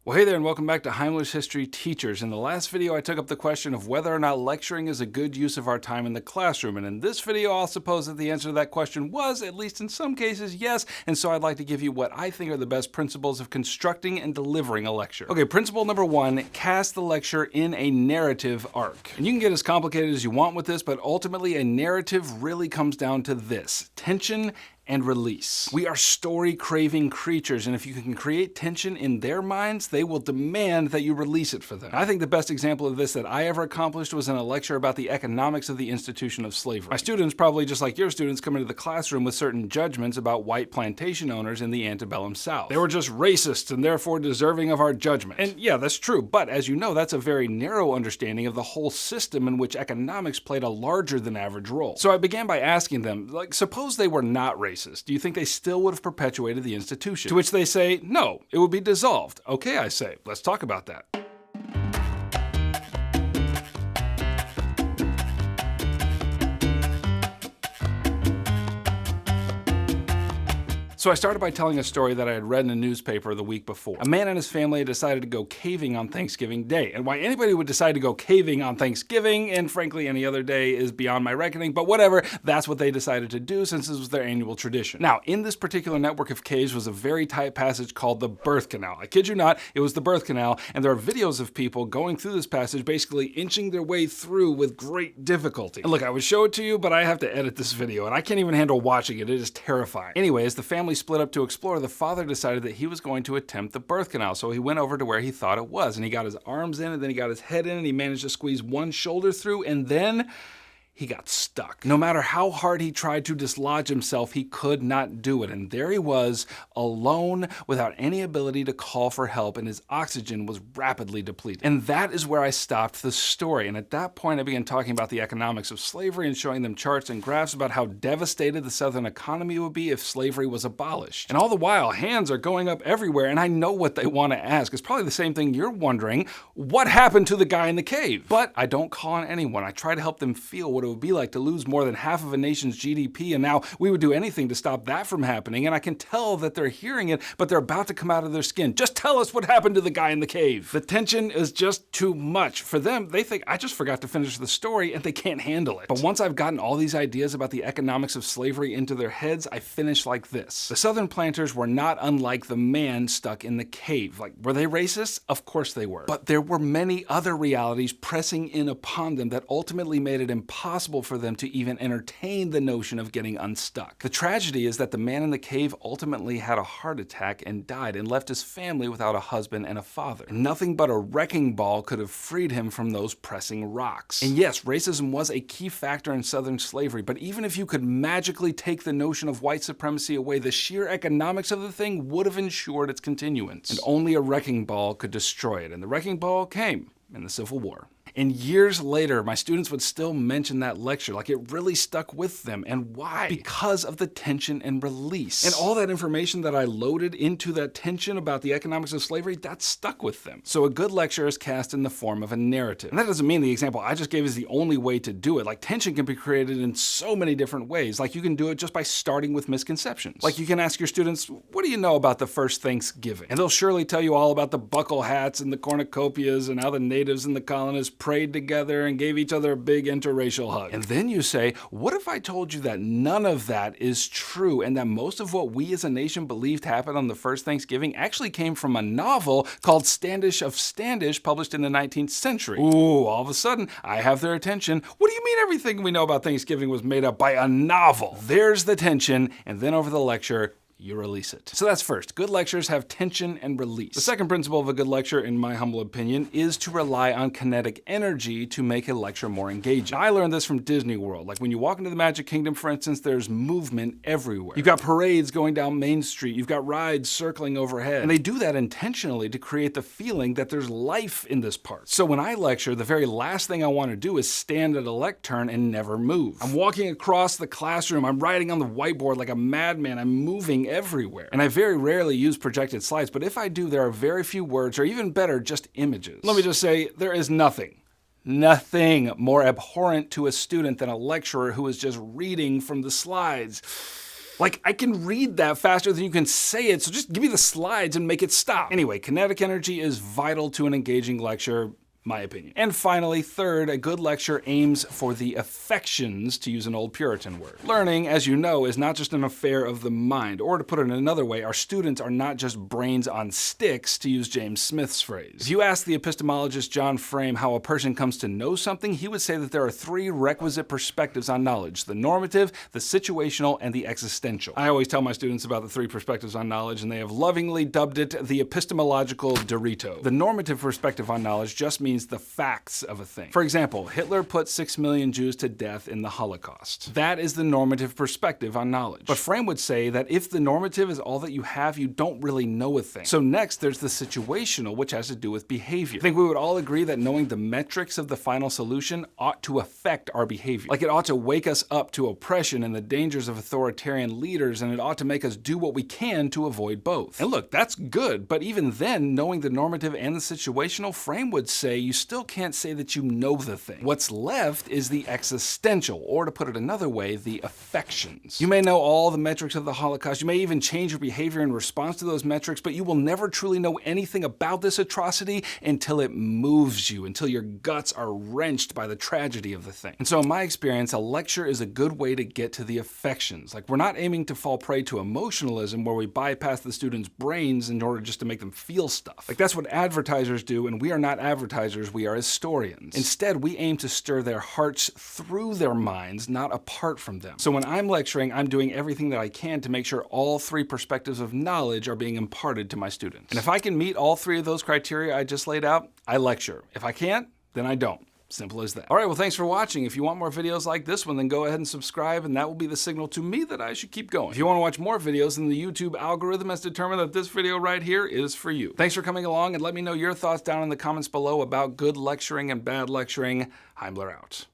Well, hey there, and welcome back to Heimler's History Teachers. In the last video, I took up the question of whether or not lecturing is a good use of our time in the classroom. And in this video, I'll suppose that the answer to that question was, at least in some cases, yes. And so I'd like to give you what I think are the best principles of constructing and delivering a lecture. Okay, principle number one, cast the lecture in a narrative arc. And you can get as complicated as you want with this, but ultimately a narrative really comes down to this: tension and release. We are story-craving creatures, and if you can create tension in their minds, they will demand that you release it for them. I think the best example of this that I ever accomplished was in a lecture about the economics of the institution of slavery. My students, probably just like your students, come into the classroom with certain judgments about white plantation owners in the antebellum South. They were just racists and therefore deserving of our judgment. And yeah, that's true, but as you know, that's a very narrow understanding of the whole system in which economics played a larger than average role. So I began by asking them, suppose they were not racist. Do you think they still would have perpetuated the institution? To which they say, no, it would be dissolved. Okay, I say, let's talk about that. So I started by telling a story that I had read in a newspaper the week before. A man and his family had decided to go caving on Thanksgiving Day. And why anybody would decide to go caving on Thanksgiving, and frankly any other day, is beyond my reckoning, but whatever, that's what they decided to do since this was their annual tradition. Now, in this particular network of caves was a very tight passage called the birth canal. I kid you not, it was the birth canal, and there are videos of people going through this passage, basically inching their way through with great difficulty. And look, I would show it to you, but I have to edit this video, and I can't even handle watching it. It is terrifying. Anyway, as the family split up to explore, the father decided that he was going to attempt the birth canal, so he went over to where he thought it was, and he got his arms in, and then he got his head in, and he managed to squeeze one shoulder through, and then he got stuck. No matter how hard he tried to dislodge himself, he could not do it. And there he was, alone, without any ability to call for help, and his oxygen was rapidly depleted. And that is where I stopped the story. And at that point, I began talking about the economics of slavery and showing them charts and graphs about how devastated the Southern economy would be if slavery was abolished. And all the while, hands are going up everywhere, and I know what they want to ask. It's probably the same thing you're wondering: what happened to the guy in the cave? But I don't call on anyone. I try to help them feel what it would be like to lose more than half of a nation's GDP, and now we would do anything to stop that from happening. And I can tell that they're hearing it, but they're about to come out of their skin. Just tell us what happened to the guy in the cave. The tension is just too much. For them, they think I just forgot to finish the story, and they can't handle it. But once I've gotten all these ideas about the economics of slavery into their heads, I finish like this. The Southern planters were not unlike the man stuck in the cave. Were they racist? Of course they were. But there were many other realities pressing in upon them that ultimately made it impossible for them to even entertain the notion of getting unstuck. The tragedy is that the man in the cave ultimately had a heart attack and died, and left his family without a husband and a father. And nothing but a wrecking ball could have freed him from those pressing rocks. And yes, racism was a key factor in Southern slavery, but even if you could magically take the notion of white supremacy away, the sheer economics of the thing would have ensured its continuance. And only a wrecking ball could destroy it. And the wrecking ball came in the Civil War. And years later, my students would still mention that lecture, like it really stuck with them. And why? Because of the tension and release. And all that information that I loaded into that tension about the economics of slavery, that stuck with them. So a good lecture is cast in the form of a narrative. And that doesn't mean the example I just gave is the only way to do it. Tension can be created in so many different ways. You can do it just by starting with misconceptions. You can ask your students, what do you know about the first Thanksgiving? And they'll surely tell you all about the buckle hats and the cornucopias and how the natives and the colonists prayed together and gave each other a big interracial hug. And then you say, what if I told you that none of that is true, and that most of what we as a nation believed happened on the first Thanksgiving actually came from a novel called Standish of Standish, published in the 19th century? Ooh, all of a sudden, I have their attention. What do you mean everything we know about Thanksgiving was made up by a novel? There's the tension, and then over the lecture, you release it. So that's first. Good lectures have tension and release. The second principle of a good lecture, in my humble opinion, is to rely on kinetic energy to make a lecture more engaging. I learned this from Disney World. When you walk into the Magic Kingdom, for instance, there's movement everywhere. You've got parades going down Main Street. You've got rides circling overhead. And they do that intentionally to create the feeling that there's life in this part. So when I lecture, the very last thing I want to do is stand at a lectern and never move. I'm walking across the classroom. I'm writing on the whiteboard like a madman. I'm moving everywhere. And I very rarely use projected slides, but if I do, there are very few words, or even better, just images. Let me just say, there is nothing more abhorrent to a student than a lecturer who is just reading from the slides. Like, I can read that faster than you can say it, so just give me the slides and make it stop. Anyway, kinetic energy is vital to an engaging lecture, my opinion. And finally, third, a good lecture aims for the affections, to use an old Puritan word. Learning, as you know, is not just an affair of the mind, or to put it in another way, our students are not just brains on sticks, to use James Smith's phrase. If you ask the epistemologist John Frame how a person comes to know something, he would say that there are three requisite perspectives on knowledge: the normative, the situational, and the existential. I always tell my students about the three perspectives on knowledge, and they have lovingly dubbed it the epistemological Dorito. The normative perspective on knowledge just means the facts of a thing. For example, Hitler put 6 million Jews to death in the Holocaust. That is the normative perspective on knowledge. But Frame would say that if the normative is all that you have, you don't really know a thing. So next, there's the situational, which has to do with behavior. I think we would all agree that knowing the metrics of the final solution ought to affect our behavior. Like, it ought to wake us up to oppression and the dangers of authoritarian leaders, and it ought to make us do what we can to avoid both. And look, that's good, but even then, knowing the normative and the situational, Frame would say you still can't say that you know the thing. What's left is the existential, or to put it another way, the affections. You may know all the metrics of the Holocaust, you may even change your behavior in response to those metrics, but you will never truly know anything about this atrocity until it moves you, until your guts are wrenched by the tragedy of the thing. And so in my experience, a lecture is a good way to get to the affections. Like, we're not aiming to fall prey to emotionalism where we bypass the students' brains in order just to make them feel stuff. Like, that's what advertisers do, and we are not advertisers, we are historians. Instead, we aim to stir their hearts through their minds, not apart from them. So when I'm lecturing, I'm doing everything that I can to make sure all three perspectives of knowledge are being imparted to my students. And if I can meet all three of those criteria I just laid out, I lecture. If I can't, then I don't. Simple as that. All right, well, thanks for watching. If you want more videos like this one, then go ahead and subscribe, and that will be the signal to me that I should keep going. If you want to watch more videos, then the YouTube algorithm has determined that this video right here is for you. Thanks for coming along, and let me know your thoughts down in the comments below about good lecturing and bad lecturing. Heimler out.